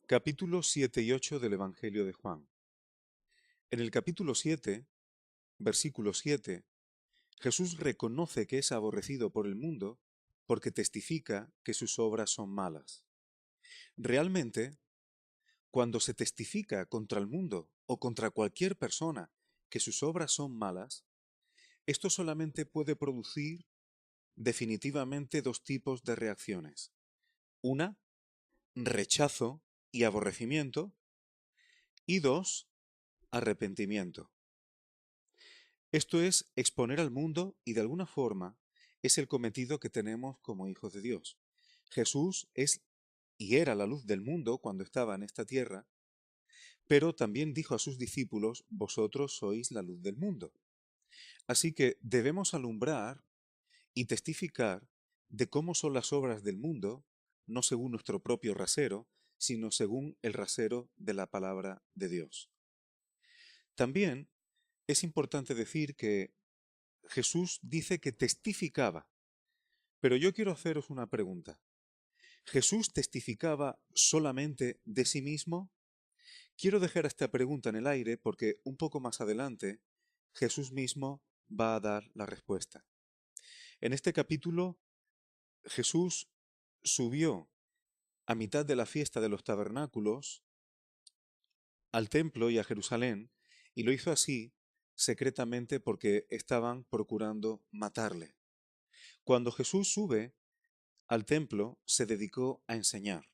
Capítulos 7 y 8 del Evangelio de Juan. En el capítulo 7, versículo 7, Jesús reconoce que es aborrecido por el mundo porque testifica que sus obras son malas. Realmente, cuando se testifica contra el mundo o contra cualquier persona que sus obras son malas, esto solamente puede producir definitivamente dos tipos de reacciones. Una, rechazo y aborrecimiento, y dos, arrepentimiento. Esto es exponer al mundo y de alguna forma es el cometido que tenemos como hijos de Dios. Jesús es y era la luz del mundo cuando estaba en esta tierra, pero también dijo a sus discípulos, vosotros sois la luz del mundo. Así que debemos alumbrar y testificar de cómo son las obras del mundo, no según nuestro propio rasero, sino según el rasero de la palabra de Dios. También es importante decir que Jesús dice que testificaba, pero yo quiero haceros una pregunta. ¿Jesús testificaba solamente de sí mismo? Quiero dejar esta pregunta en el aire porque un poco más adelante Jesús mismo va a dar la respuesta. En este capítulo Jesús subió a mitad de la fiesta de los tabernáculos al templo y a Jerusalén y lo hizo así secretamente porque estaban procurando matarle. Cuando Jesús sube al templo se dedicó a enseñar.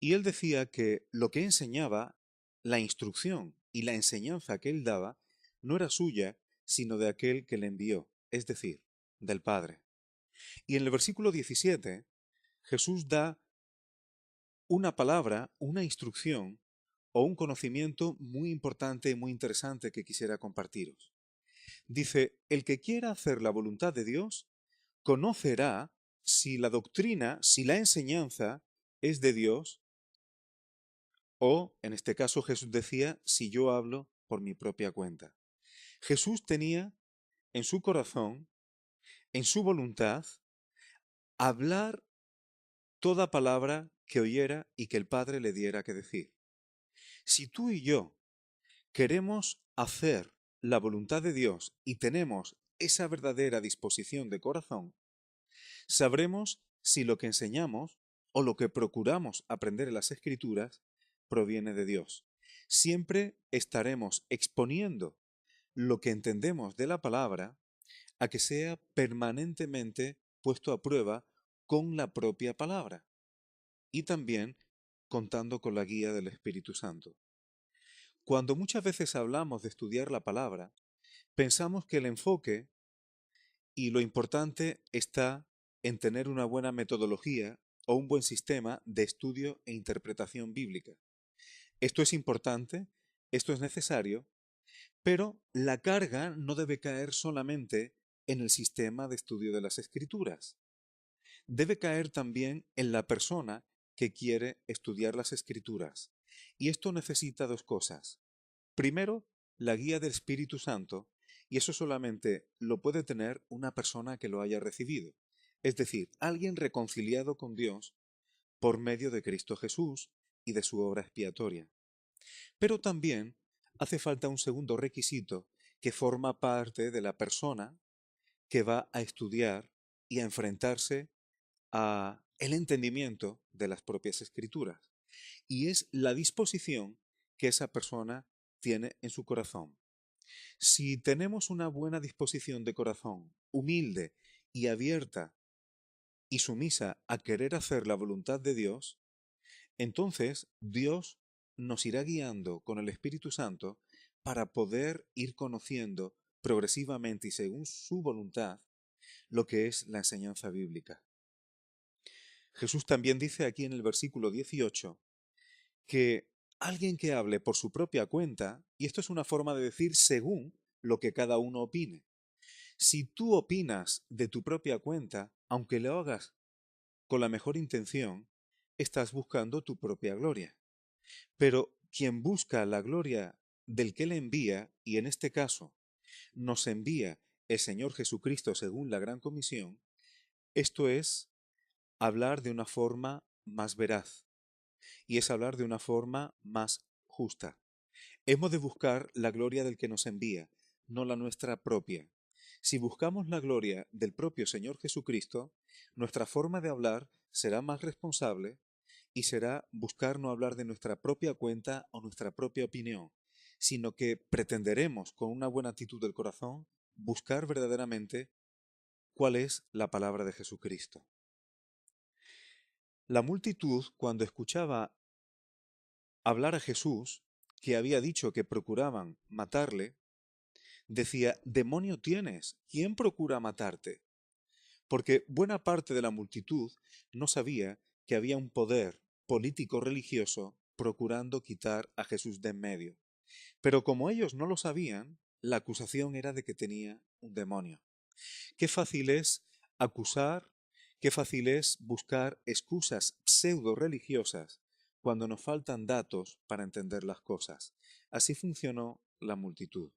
Y él decía que lo que enseñaba, la instrucción y la enseñanza que él daba, no era suya, sino de aquel que le envió, es decir, del Padre. Y en el versículo 17, Jesús da una palabra, una instrucción o un conocimiento muy importante y muy interesante que quisiera compartiros. Dice, el que quiera hacer la voluntad de Dios, conocerá si la doctrina, si la enseñanza es de Dios o, en este caso, Jesús decía, si yo hablo por mi propia cuenta. Jesús tenía en su corazón, en su voluntad, hablar toda palabra que oyera y que el Padre le diera que decir. Si tú y yo queremos hacer la voluntad de Dios y tenemos esa verdadera disposición de corazón, sabremos si lo que enseñamos o lo que procuramos aprender en las Escrituras proviene de Dios. Siempre estaremos exponiendo lo que entendemos de la palabra a que sea permanentemente puesto a prueba con la propia palabra y también contando con la guía del Espíritu Santo. Cuando muchas veces hablamos de estudiar la palabra, pensamos que el enfoque y lo importante está en tener una buena metodología o un buen sistema de estudio e interpretación bíblica. Esto es importante, esto es necesario, pero la carga no debe caer solamente en el sistema de estudio de las Escrituras. Debe caer también en la persona que quiere estudiar las Escrituras. Y esto necesita dos cosas. Primero, la guía del Espíritu Santo, y eso solamente lo puede tener una persona que lo haya recibido, es decir, alguien reconciliado con Dios por medio de Cristo Jesús y de su obra expiatoria. Pero también hace falta un segundo requisito que forma parte de la persona que va a estudiar y a enfrentarse a el entendimiento de las propias escrituras, y es la disposición que esa persona tiene en su corazón. Si tenemos una buena disposición de corazón, humilde y abierta y sumisa a querer hacer la voluntad de Dios, entonces Dios nos irá guiando con el Espíritu Santo para poder ir conociendo progresivamente y según su voluntad lo que es la enseñanza bíblica. Jesús también dice aquí en el versículo 18 que alguien que hable por su propia cuenta, y esto es una forma de decir según lo que cada uno opine. Si tú opinas de tu propia cuenta, aunque lo hagas con la mejor intención, estás buscando tu propia gloria. Pero quien busca la gloria del que le envía, y en este caso nos envía el Señor Jesucristo según la Gran Comisión, esto es hablar de una forma más veraz, y es hablar de una forma más justa. Hemos de buscar la gloria del que nos envía, no la nuestra propia. Si buscamos la gloria del propio Señor Jesucristo, nuestra forma de hablar será más responsable y será buscar no hablar de nuestra propia cuenta o nuestra propia opinión, sino que pretenderemos, con una buena actitud del corazón, buscar verdaderamente cuál es la palabra de Jesucristo. La multitud, cuando escuchaba hablar a Jesús, que había dicho que procuraban matarle, decía: «Demonio tienes, ¿quién procura matarte?». Porque buena parte de la multitud no sabía que había un poder político religioso procurando quitar a Jesús de en medio. Pero como ellos no lo sabían, la acusación era de que tenía un demonio. Qué fácil es acusar, qué fácil es buscar excusas pseudo religiosas cuando nos faltan datos para entender las cosas. Así funcionó la multitud.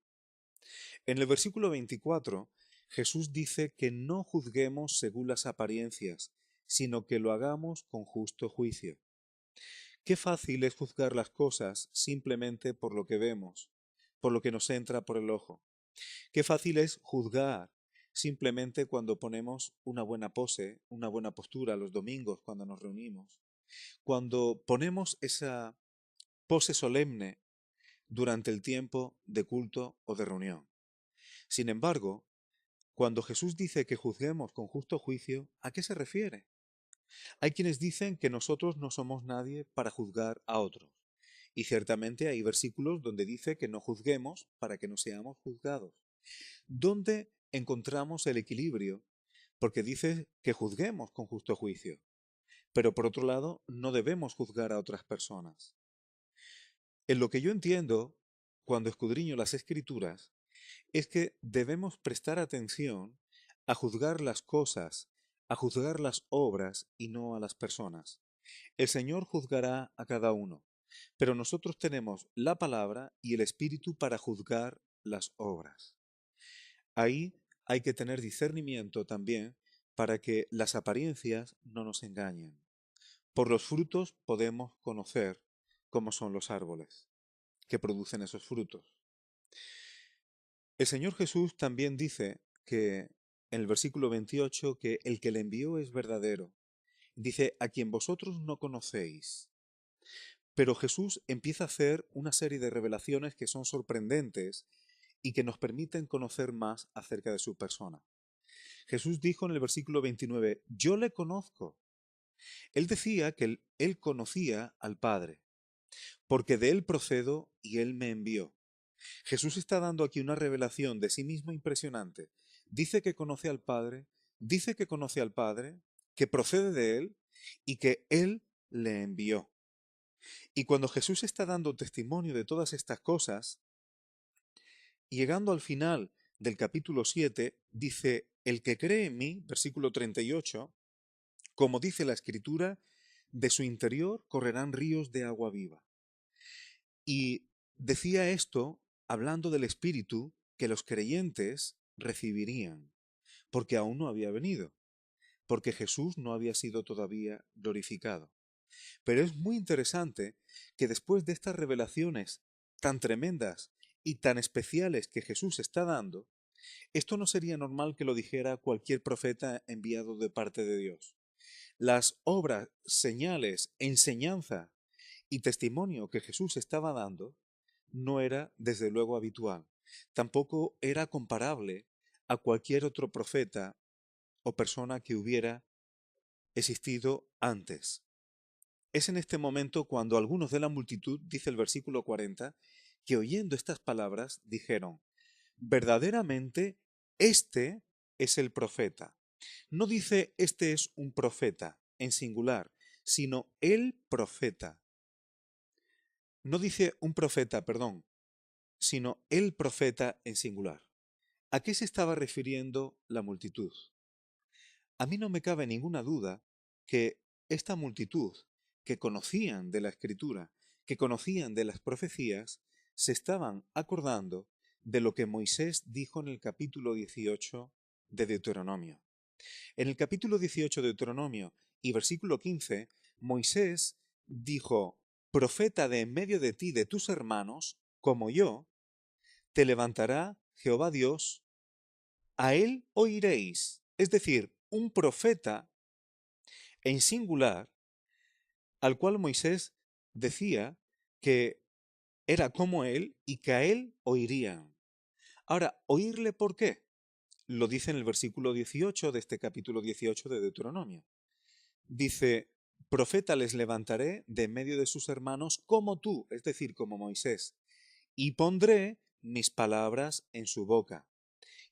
En el versículo 24, Jesús dice que no juzguemos según las apariencias, sino que lo hagamos con justo juicio. Qué fácil es juzgar las cosas simplemente por lo que vemos, por lo que nos entra por el ojo. Qué fácil es juzgar simplemente cuando ponemos una buena pose, una buena postura los domingos cuando nos reunimos. Cuando ponemos esa pose solemne durante el tiempo de culto o de reunión. Sin embargo, cuando Jesús dice que juzguemos con justo juicio, ¿a qué se refiere? Hay quienes dicen que nosotros no somos nadie para juzgar a otros. Y ciertamente hay versículos donde dice que no juzguemos para que no seamos juzgados. ¿Dónde encontramos el equilibrio? Porque dice que juzguemos con justo juicio. Pero por otro lado, no debemos juzgar a otras personas. En lo que yo entiendo, cuando escudriño las Escrituras, es que debemos prestar atención a juzgar las cosas, a juzgar las obras y no a las personas. El Señor juzgará a cada uno, pero nosotros tenemos la palabra y el Espíritu para juzgar las obras. Ahí hay que tener discernimiento también para que las apariencias no nos engañen. Por los frutos podemos conocer cómo son los árboles que producen esos frutos. El Señor Jesús también dice que en el versículo 28 que el que le envió es verdadero. Dice: a quien vosotros no conocéis. Pero Jesús empieza a hacer una serie de revelaciones que son sorprendentes y que nos permiten conocer más acerca de su persona. Jesús dijo en el versículo 29, yo le conozco. Él decía que él conocía al Padre, porque de él procedo y él me envió. Jesús está dando aquí una revelación de sí mismo impresionante. Dice que conoce al Padre, dice que conoce al Padre, que procede de él y que él le envió. Y cuando Jesús está dando testimonio de todas estas cosas, llegando al final del capítulo 7, dice, el que cree en mí, versículo 38, como dice la Escritura, de su interior correrán ríos de agua viva. Y decía esto hablando del Espíritu que los creyentes recibirían, porque aún no había venido, porque Jesús no había sido todavía glorificado. Pero es muy interesante que después de estas revelaciones tan tremendas y tan especiales que Jesús está dando, esto no sería normal que lo dijera cualquier profeta enviado de parte de Dios. Las obras, señales, enseñanza y testimonio que Jesús estaba dando no era desde luego habitual. Tampoco era comparable a cualquier otro profeta o persona que hubiera existido antes. Es en este momento cuando algunos de la multitud, dice el versículo 40, que oyendo estas palabras dijeron, verdaderamente este es el profeta. No dice este es un profeta en singular, sino el profeta. No dice un profeta, perdón, sino el profeta en singular. ¿A qué se estaba refiriendo la multitud? A mí no me cabe ninguna duda que esta multitud, que conocían de la Escritura, que conocían de las profecías, se estaban acordando de lo que Moisés dijo en el capítulo 18 de Deuteronomio. En el capítulo 18 de Deuteronomio y versículo 15, Moisés dijo: profeta de en medio de ti, de tus hermanos, como yo, te levantará Jehová Dios, a él oiréis. Es decir, un profeta en singular, al cual Moisés decía que era como él y que a él oirían. Ahora, ¿oírle por qué? Lo dice en el versículo 18 de este capítulo 18 de Deuteronomio. Dice: profeta les levantaré de en medio de sus hermanos como tú, es decir, como Moisés, y pondré mis palabras en su boca,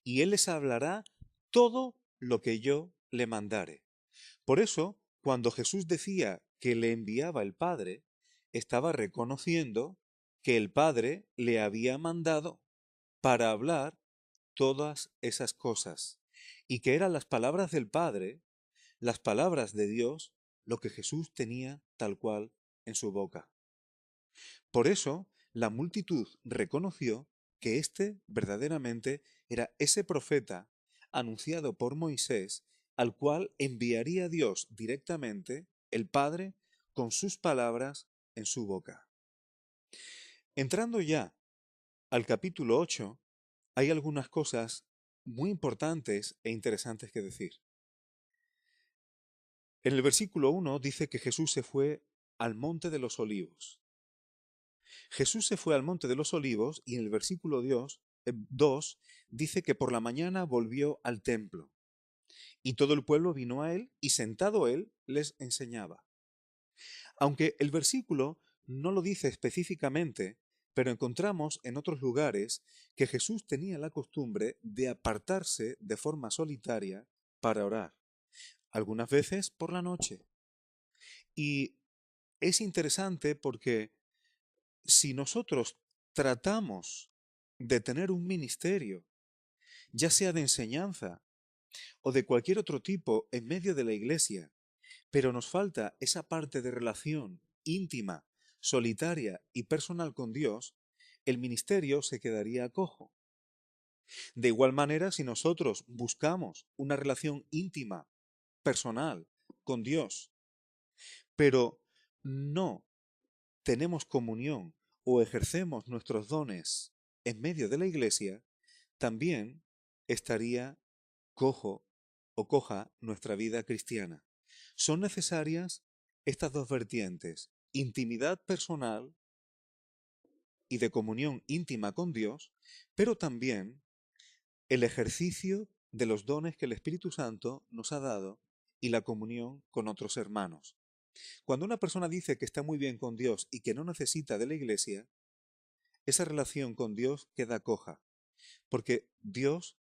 y él les hablará todo lo que yo le mandare. Por eso, cuando Jesús decía que le enviaba el Padre, estaba reconociendo que el Padre le había mandado para hablar todas esas cosas, y que eran las palabras del Padre, las palabras de Dios, lo que Jesús tenía tal cual en su boca. Por eso, la multitud reconoció que éste verdaderamente era ese profeta anunciado por Moisés, al cual enviaría Dios directamente, el Padre, con sus palabras en su boca. Entrando ya al capítulo 8, hay algunas cosas muy importantes e interesantes que decir. En el versículo 1 dice que Jesús se fue al monte de los olivos. Jesús se fue al monte de los olivos y en el versículo 2 dice que por la mañana volvió al templo y todo el pueblo vino a él y sentado él les enseñaba. Aunque el versículo no lo dice específicamente, pero encontramos en otros lugares que Jesús tenía la costumbre de apartarse de forma solitaria para orar, algunas veces por la noche. Y es interesante porque si nosotros tratamos de tener un ministerio, ya sea de enseñanza o de cualquier otro tipo en medio de la iglesia, pero nos falta esa parte de relación íntima, solitaria y personal con Dios, el ministerio se quedaría cojo. De igual manera, si nosotros buscamos una relación íntima, personal, con Dios, pero no tenemos comunión o ejercemos nuestros dones en medio de la iglesia, también estaría cojo o coja nuestra vida cristiana. Son necesarias estas dos vertientes: intimidad personal y de comunión íntima con Dios, pero también el ejercicio de los dones que el Espíritu Santo nos ha dado y la comunión con otros hermanos. Cuando una persona dice que está muy bien con Dios y que no necesita de la iglesia, esa relación con Dios queda coja, porque Dios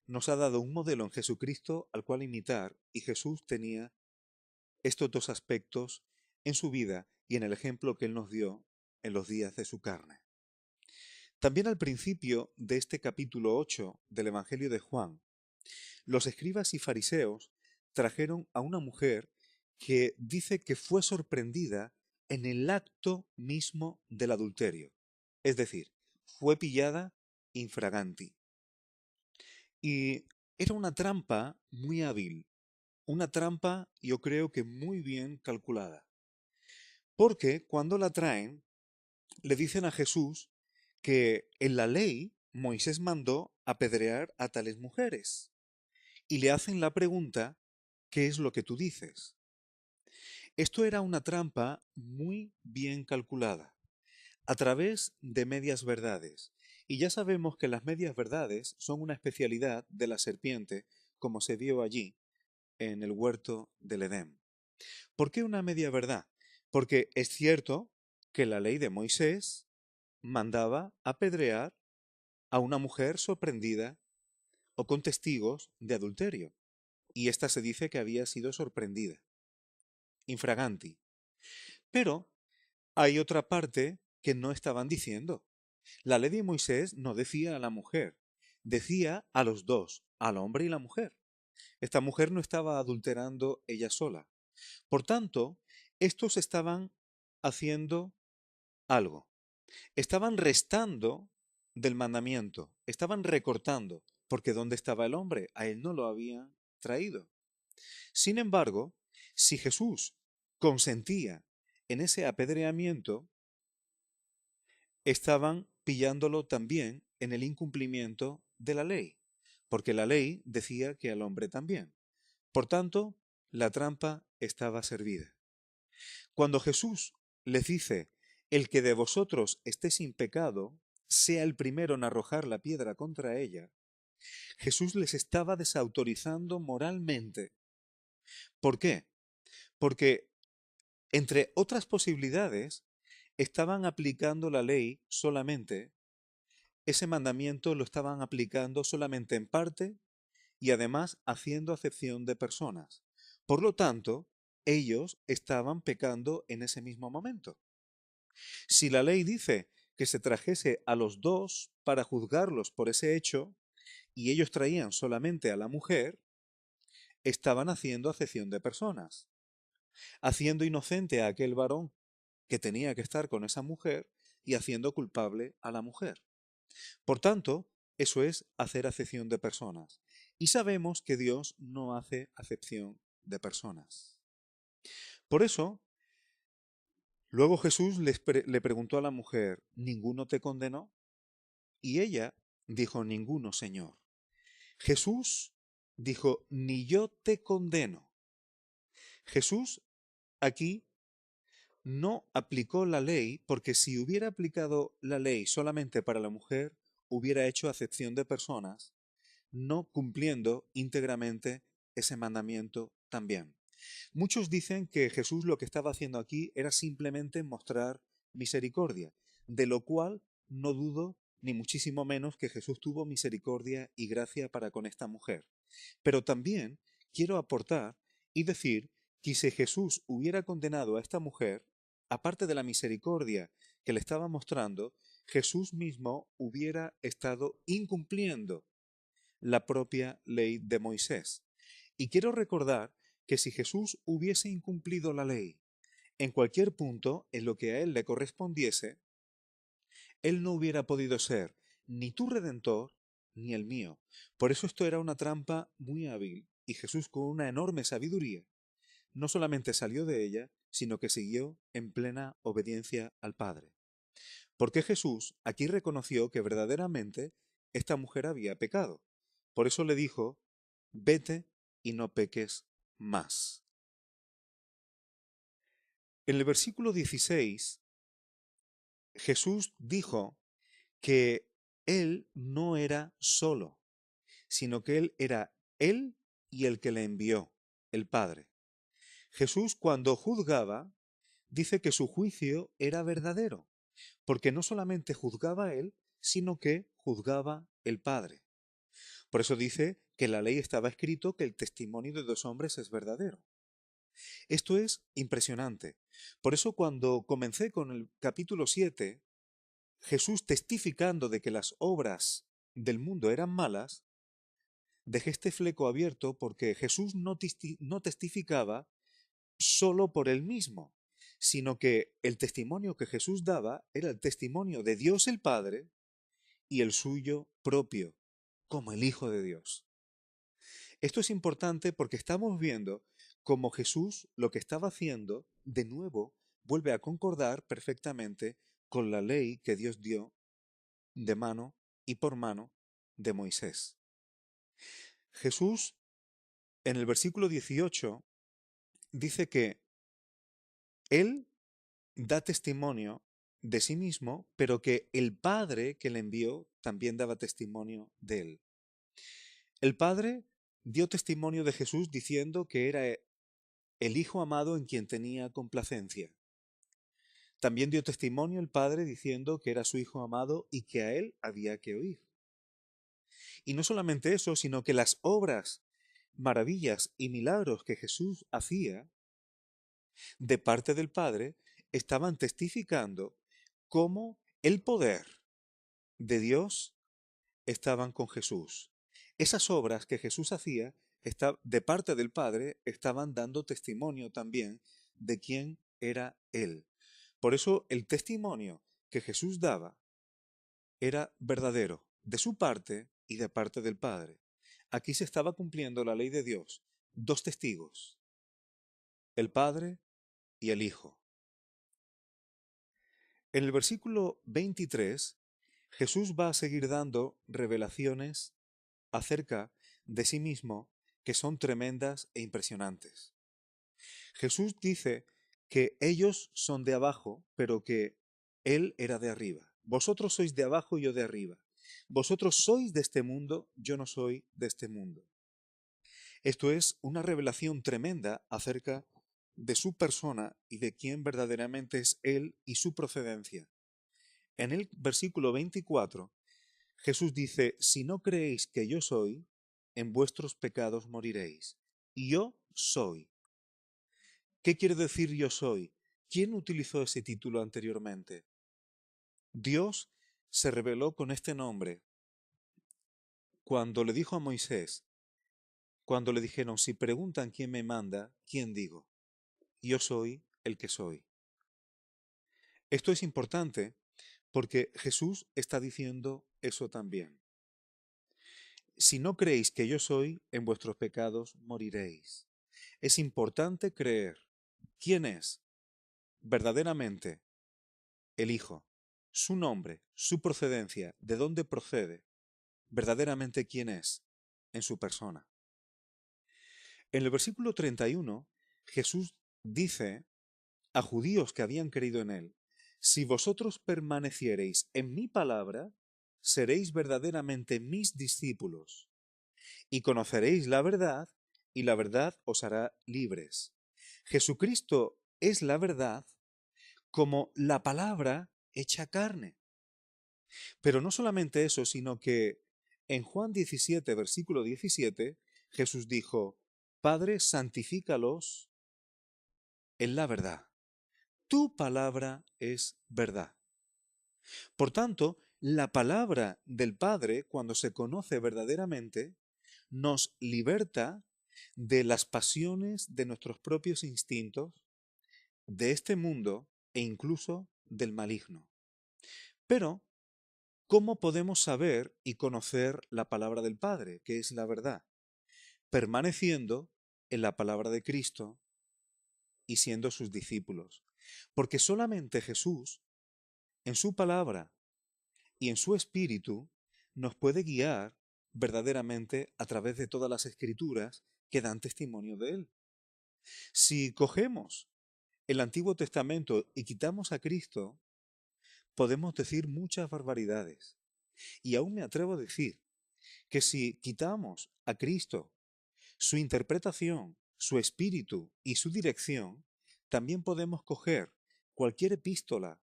nos ha dado un modelo en Jesucristo al cual imitar, y Jesús tenía estos dos aspectos en su vida y en el ejemplo que Él nos dio en los días de su carne. También al principio de este capítulo 8 del Evangelio de Juan, los escribas y fariseos trajeron a una mujer que dice que fue sorprendida en el acto mismo del adulterio. Es decir, fue pillada infraganti. Y era una trampa muy hábil, una trampa yo creo que muy bien calculada. Porque cuando la traen, le dicen a Jesús que en la ley Moisés mandó apedrear a tales mujeres. Y le hacen la pregunta: ¿qué es lo que tú dices? Esto era una trampa muy bien calculada, a través de medias verdades. Y ya sabemos que las medias verdades son una especialidad de la serpiente, como se vio allí en el huerto del Edén. ¿Por qué una media verdad? Porque es cierto que la ley de Moisés mandaba apedrear a una mujer sorprendida o con testigos de adulterio, y ésta se dice que había sido sorprendida, infraganti. Pero hay otra parte que no estaban diciendo. La ley de Moisés no decía a la mujer, decía a los dos, al hombre y la mujer. Esta mujer no estaba adulterando ella sola. Por tanto, estos estaban haciendo algo. Estaban restando del mandamiento, estaban recortando, porque ¿dónde estaba el hombre? A él no lo habían traído. Sin embargo, si Jesús consentía en ese apedreamiento estaban pillándolo también en el incumplimiento de la ley, porque la ley decía que al hombre también. Por tanto, la trampa estaba servida. Cuando Jesús les dice, el que de vosotros esté sin pecado, sea el primero en arrojar la piedra contra ella, Jesús les estaba desautorizando moralmente. ¿Por qué? Porque, entre otras posibilidades, estaban aplicando la ley solamente, ese mandamiento lo estaban aplicando solamente en parte y además haciendo acepción de personas. Por lo tanto, ellos estaban pecando en ese mismo momento. Si la ley dice que se trajese a los dos para juzgarlos por ese hecho, y ellos traían solamente a la mujer, estaban haciendo acepción de personas, haciendo inocente a aquel varón que tenía que estar con esa mujer y haciendo culpable a la mujer. Por tanto, eso es hacer acepción de personas. Y sabemos que Dios no hace acepción de personas. Por eso, luego Jesús le preguntó a la mujer, ¿ninguno te condenó? Y ella dijo, ninguno, Señor. Jesús dijo, ni yo te condeno. Jesús aquí no aplicó la ley porque si hubiera aplicado la ley solamente para la mujer, hubiera hecho acepción de personas, no cumpliendo íntegramente ese mandamiento también. Muchos dicen que Jesús lo que estaba haciendo aquí era simplemente mostrar misericordia, de lo cual no dudo ni muchísimo menos que Jesús tuvo misericordia y gracia para con esta mujer. Pero también quiero aportar y decir que si Jesús hubiera condenado a esta mujer, aparte de la misericordia que le estaba mostrando, Jesús mismo hubiera estado incumpliendo la propia ley de Moisés. Y quiero recordar que si Jesús hubiese incumplido la ley en cualquier punto en lo que a él le correspondiese, él no hubiera podido ser ni tu redentor ni el mío. Por eso esto era una trampa muy hábil y Jesús con una enorme sabiduría no solamente salió de ella, sino que siguió en plena obediencia al Padre. Porque Jesús aquí reconoció que verdaderamente esta mujer había pecado. Por eso le dijo, vete y no peques más. En el versículo 16, Jesús dijo que Él no era solo, sino que Él era Él y el que le envió, el Padre. Jesús cuando juzgaba, dice que su juicio era verdadero, porque no solamente juzgaba Él, sino que juzgaba el Padre. Por eso dice que en la ley estaba escrito que el testimonio de dos hombres es verdadero. Esto es impresionante. Por eso cuando comencé con el capítulo 7, Jesús testificando de que las obras del mundo eran malas, dejé este fleco abierto porque Jesús no testificaba solo por él mismo, sino que el testimonio que Jesús daba era el testimonio de Dios el Padre y el suyo propio, como el Hijo de Dios. Esto es importante porque estamos viendo cómo Jesús lo que estaba haciendo, de nuevo, vuelve a concordar perfectamente con la ley que Dios dio de mano y por mano de Moisés. Jesús, en el versículo 18, dice que Él da testimonio de sí mismo, pero que el Padre que le envió también daba testimonio de Él. El Padre dio testimonio de Jesús diciendo que era el Hijo amado en quien tenía complacencia. También dio testimonio el Padre diciendo que era su Hijo amado y que a Él había que oír. Y no solamente eso, sino que las obras, maravillas y milagros que Jesús hacía de parte del Padre estaban testificando cómo el poder de Dios estaban con Jesús. Esas obras que Jesús hacía de parte del Padre estaban dando testimonio también de quién era Él. Por eso el testimonio que Jesús daba era verdadero de su parte y de parte del Padre. Aquí se estaba cumpliendo la ley de Dios. Dos testigos, el Padre y el Hijo. En el versículo 23, Jesús va a seguir dando revelaciones acerca de sí mismo que son tremendas e impresionantes. Jesús dice que ellos son de abajo, pero que Él era de arriba. Vosotros sois de abajo y yo de arriba. Vosotros sois de este mundo, yo no soy de este mundo. Esto es una revelación tremenda acerca de su persona y de quién verdaderamente es Él y su procedencia. En el versículo 24, Jesús dice, si no creéis que yo soy, en vuestros pecados moriréis. Y yo soy. ¿Qué quiere decir yo soy? ¿Quién utilizó ese título anteriormente? Dios se reveló con este nombre cuando le dijo a Moisés, cuando le dijeron, si preguntan quién me manda, ¿quién digo? Yo soy el que soy. Esto es importante porque Jesús está diciendo eso también. Si no creéis que yo soy, en vuestros pecados moriréis. Es importante creer. ¿Quién es verdaderamente el Hijo? Su nombre, su procedencia, de dónde procede, verdaderamente quién es en su persona. En el versículo 31, Jesús dice a judíos que habían creído en él, si vosotros permaneciereis en mi palabra, seréis verdaderamente mis discípulos y conoceréis la verdad y la verdad os hará libres. Jesucristo es la verdad como la palabra hecha carne. Pero no solamente eso, sino que en Juan 17, versículo 17, Jesús dijo, Padre, santifícalos en la verdad. Tu palabra es verdad. Por tanto, la palabra del Padre, cuando se conoce verdaderamente, nos liberta de las pasiones de nuestros propios instintos, de este mundo e incluso del maligno. Pero, ¿cómo podemos saber y conocer la palabra del Padre, que es la verdad? Permaneciendo en la palabra de Cristo y siendo sus discípulos. Porque solamente Jesús, en su palabra y en su espíritu, nos puede guiar verdaderamente a través de todas las escrituras que dan testimonio de Él. Si cogemos el Antiguo Testamento y quitamos a Cristo, podemos decir muchas barbaridades. Y aún me atrevo a decir que si quitamos a Cristo, su interpretación, su espíritu y su dirección, también podemos coger cualquier epístola,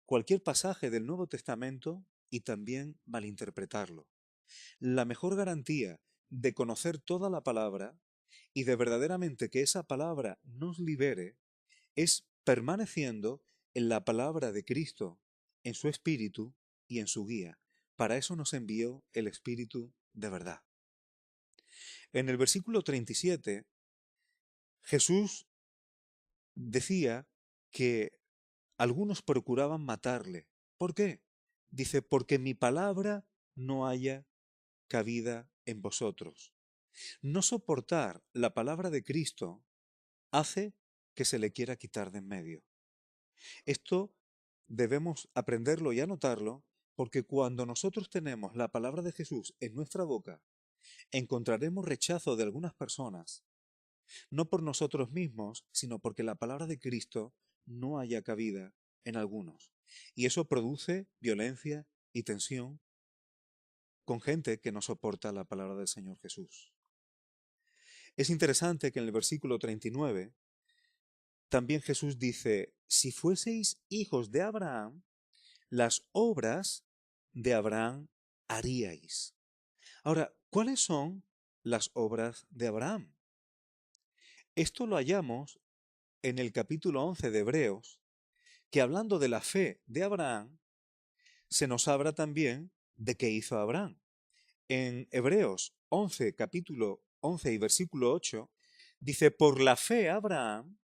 cualquier pasaje del Nuevo Testamento y también malinterpretarlo. La mejor garantía de conocer toda la palabra y de verdaderamente que esa palabra nos libere es permaneciendo en la palabra de Cristo, en su espíritu y en su guía. Para eso nos envió el Espíritu de verdad. En el versículo 37, Jesús decía que algunos procuraban matarle. ¿Por qué? Dice, porque mi palabra no haya cabida en vosotros. No soportar la palabra de Cristo hace que se le quiera quitar de en medio. Esto debemos aprenderlo y anotarlo, porque cuando nosotros tenemos la palabra de Jesús en nuestra boca, encontraremos rechazo de algunas personas, no por nosotros mismos, sino porque la palabra de Cristo no haya cabida en algunos. Y eso produce violencia y tensión con gente que no soporta la palabra del Señor Jesús. Es interesante que en el versículo 39 también Jesús dice, si fueseis hijos de Abraham, las obras de Abraham haríais. Ahora, ¿cuáles son las obras de Abraham? Esto lo hallamos en el capítulo 11 de Hebreos, que hablando de la fe de Abraham, se nos habla también de qué hizo Abraham. En Hebreos 11, capítulo 11 y versículo 8, dice, por la fe Abraham,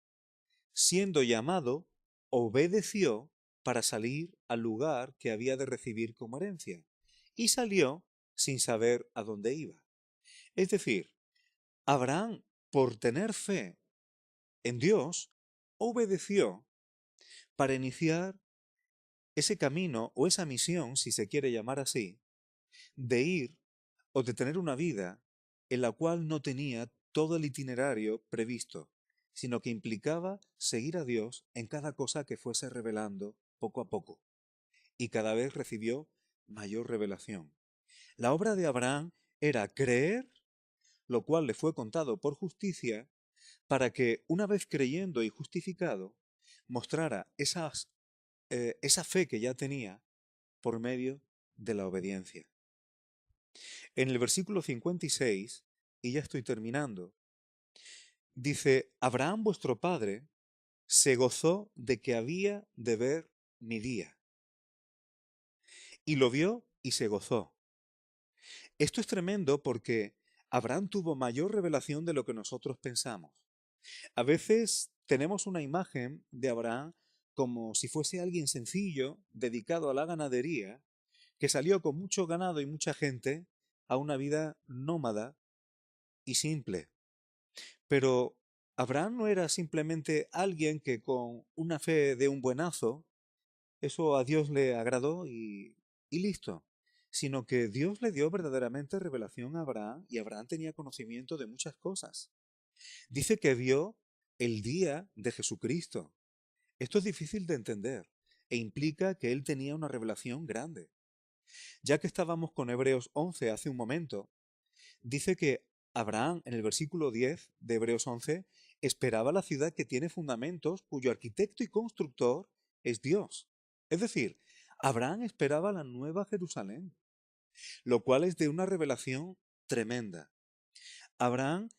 siendo llamado, obedeció para salir al lugar que había de recibir como herencia, y salió sin saber a dónde iba. Es decir, Abraham, por tener fe en Dios, obedeció para iniciar ese camino o esa misión, si se quiere llamar así, de ir o de tener una vida en la cual no tenía todo el itinerario previsto, sino que implicaba seguir a Dios en cada cosa que fuese revelando poco a poco. Y cada vez recibió mayor revelación. La obra de Abraham era creer, lo cual le fue contado por justicia, para que, una vez creyendo y justificado, mostrara esa fe que ya tenía por medio de la obediencia. En el versículo 56, y ya estoy terminando, dice: Abraham vuestro padre se gozó de que había de ver mi día, y lo vio y se gozó. Esto es tremendo porque Abraham tuvo mayor revelación de lo que nosotros pensamos. A veces tenemos una imagen de Abraham como si fuese alguien sencillo, dedicado a la ganadería, que salió con mucho ganado y mucha gente a una vida nómada y simple. Pero Abraham no era simplemente alguien que con una fe de un buenazo, eso a Dios le agradó y listo, sino que Dios le dio verdaderamente revelación a Abraham y Abraham tenía conocimiento de muchas cosas. Dice que vio el día de Jesucristo. Esto es difícil de entender e implica que él tenía una revelación grande. Ya que estábamos con Hebreos 11 hace un momento, dice que Abraham, en el versículo 10 de Hebreos 11, esperaba la ciudad que tiene fundamentos, cuyo arquitecto y constructor es Dios. Es decir, Abraham esperaba la nueva Jerusalén, lo cual es de una revelación tremenda. Abraham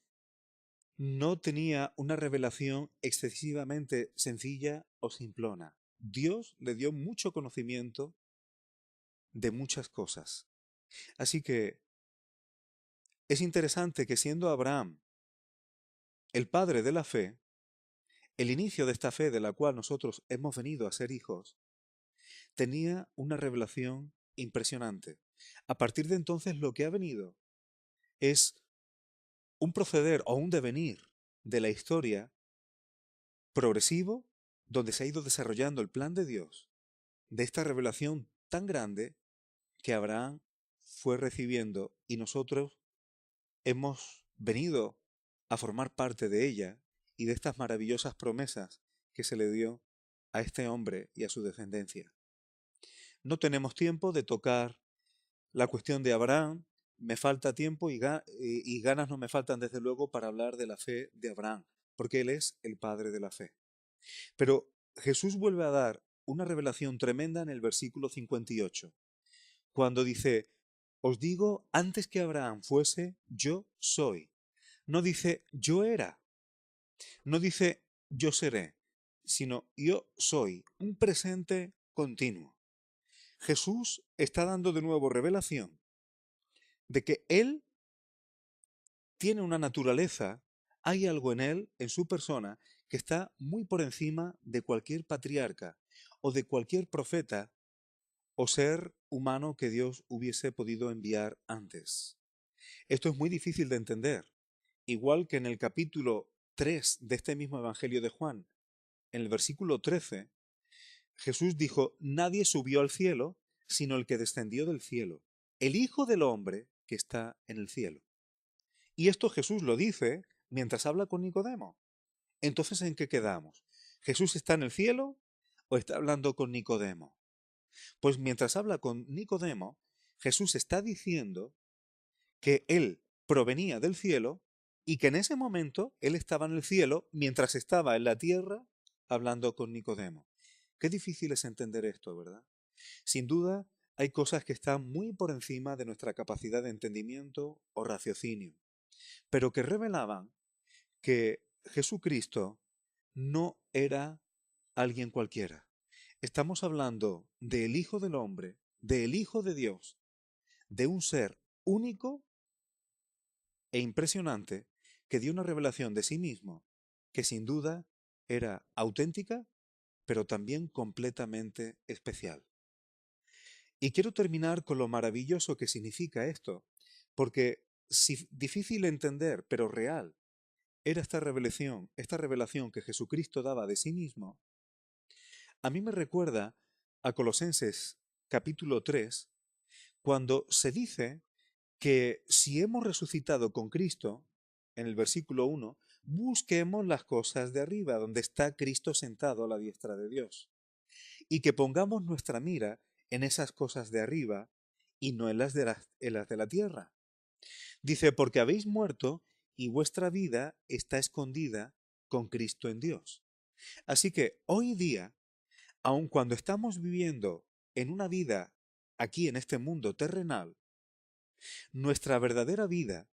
no tenía una revelación excesivamente sencilla o simplona. Dios le dio mucho conocimiento de muchas cosas. Así que es interesante que siendo Abraham el padre de la fe, el inicio de esta fe de la cual nosotros hemos venido a ser hijos, tenía una revelación impresionante. A partir de entonces lo que ha venido es un proceder o un devenir de la historia progresivo donde se ha ido desarrollando el plan de Dios, de esta revelación tan grande que Abraham fue recibiendo y nosotros hemos venido a formar parte de ella y de estas maravillosas promesas que se le dio a este hombre y a su descendencia. No tenemos tiempo de tocar la cuestión de Abraham, me falta tiempo y ganas no me faltan desde luego para hablar de la fe de Abraham, porque él es el padre de la fe. Pero Jesús vuelve a dar una revelación tremenda en el versículo 58, cuando dice: os digo, antes que Abraham fuese, yo soy. No dice yo era, no dice yo seré, sino yo soy, un presente continuo. Jesús está dando de nuevo revelación de que Él tiene una naturaleza, hay algo en Él, en su persona, que está muy por encima de cualquier patriarca o de cualquier profeta o ser humano que Dios hubiese podido enviar antes. Esto es muy difícil de entender. Igual que en el capítulo 3 de este mismo Evangelio de Juan, en el versículo 13, Jesús dijo: nadie subió al cielo, sino el que descendió del cielo, el Hijo del Hombre que está en el cielo. Y esto Jesús lo dice mientras habla con Nicodemo. Entonces, ¿en qué quedamos? ¿Jesús está en el cielo o está hablando con Nicodemo? Pues mientras habla con Nicodemo, Jesús está diciendo que él provenía del cielo y que en ese momento él estaba en el cielo mientras estaba en la tierra hablando con Nicodemo. Qué difícil es entender esto, ¿verdad? Sin duda, hay cosas que están muy por encima de nuestra capacidad de entendimiento o raciocinio, pero que revelaban que Jesucristo no era alguien cualquiera. Estamos hablando del Hijo del Hombre, del Hijo de Dios, de un ser único e impresionante que dio una revelación de sí mismo que sin duda era auténtica, pero también completamente especial. Y quiero terminar con lo maravilloso que significa esto, porque si difícil de entender, pero real, era esta revelación que Jesucristo daba de sí mismo. A mí me recuerda a Colosenses capítulo 3, cuando se dice que si hemos resucitado con Cristo, en el versículo 1, busquemos las cosas de arriba, donde está Cristo sentado a la diestra de Dios, y que pongamos nuestra mira en esas cosas de arriba y no en las de la tierra. Dice, porque habéis muerto y vuestra vida está escondida con Cristo en Dios. Así que hoy día, aun cuando estamos viviendo en una vida aquí en este mundo terrenal, nuestra verdadera vida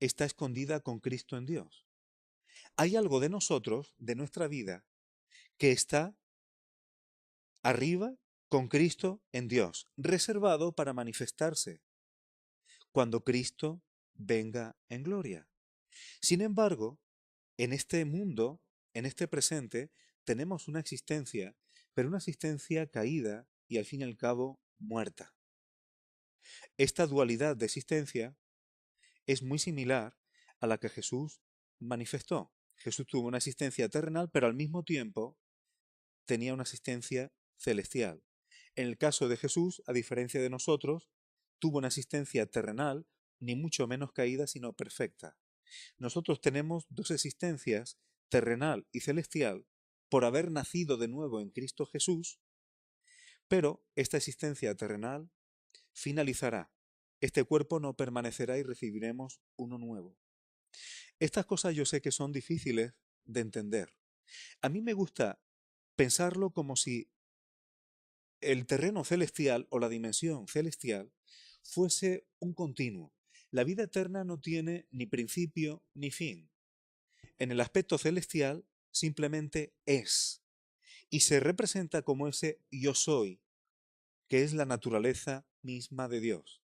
está escondida con Cristo en Dios. Hay algo de nosotros, de nuestra vida, que está arriba con Cristo en Dios, reservado para manifestarse cuando Cristo venga en gloria. Sin embargo, en este mundo, en este presente, tenemos una existencia, pero una existencia caída y al fin y al cabo muerta. Esta dualidad de existencia es muy similar a la que Jesús manifestó. Jesús tuvo una existencia terrenal, pero al mismo tiempo tenía una existencia celestial. En el caso de Jesús, a diferencia de nosotros, tuvo una existencia terrenal, ni mucho menos caída, sino perfecta. Nosotros tenemos dos existencias, terrenal y celestial, por haber nacido de nuevo en Cristo Jesús, pero esta existencia terrenal finalizará. Este cuerpo no permanecerá y recibiremos uno nuevo. Estas cosas yo sé que son difíciles de entender. A mí me gusta pensarlo como si el terreno celestial o la dimensión celestial fuese un continuo. La vida eterna no tiene ni principio ni fin. En el aspecto celestial simplemente es y se representa como ese yo soy, que es la naturaleza misma de Dios.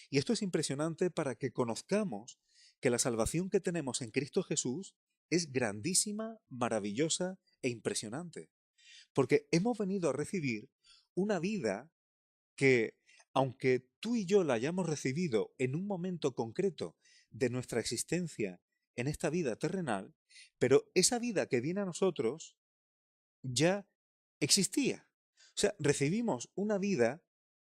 Y esto es impresionante para que conozcamos que la salvación que tenemos en Cristo Jesús es grandísima, maravillosa e impresionante. Porque hemos venido a recibir una vida que, aunque tú y yo la hayamos recibido en un momento concreto de nuestra existencia en esta vida terrenal, pero esa vida que viene a nosotros ya existía. O sea, recibimos una vida,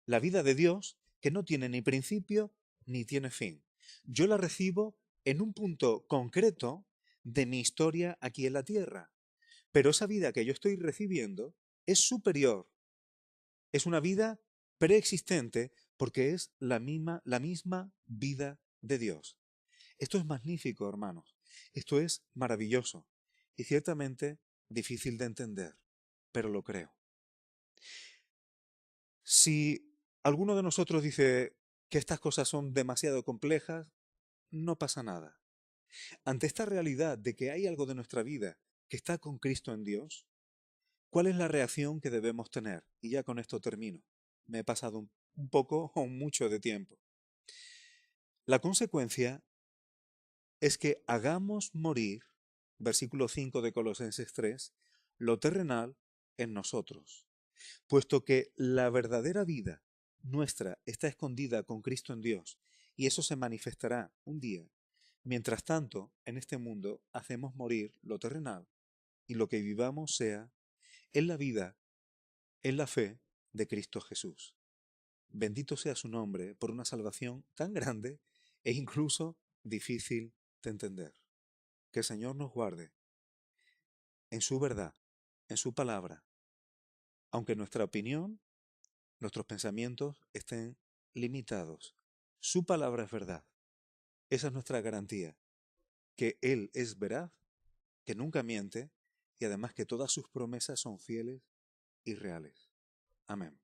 la vida de Dios, que no tiene ni principio ni tiene fin. Yo la recibo en un punto concreto de mi historia aquí en la tierra. Pero esa vida que yo estoy recibiendo es superior. Es una vida preexistente porque es la misma vida de Dios. Esto es magnífico, hermanos. Esto es maravilloso y ciertamente difícil de entender, pero lo creo. Si alguno de nosotros dice que estas cosas son demasiado complejas, no pasa nada. Ante esta realidad de que hay algo de nuestra vida que está con Cristo en Dios, ¿cuál es la reacción que debemos tener? Y ya con esto termino. Me he pasado un poco o mucho de tiempo. La consecuencia es que hagamos morir, versículo 5 de Colosenses 3, lo terrenal en nosotros, puesto que la verdadera vida nuestra está escondida con Cristo en Dios, y eso se manifestará un día. Mientras tanto, en este mundo hacemos morir lo terrenal, y lo que vivamos sea en la vida, en la fe de Cristo Jesús. Bendito sea su nombre por una salvación tan grande e incluso difícil de entender. Que el Señor nos guarde en su verdad, en su palabra, aunque nuestra opinión, nuestros pensamientos estén limitados. Su palabra es verdad. Esa es nuestra garantía, que Él es veraz, que nunca miente y además que todas sus promesas son fieles y reales. Amén.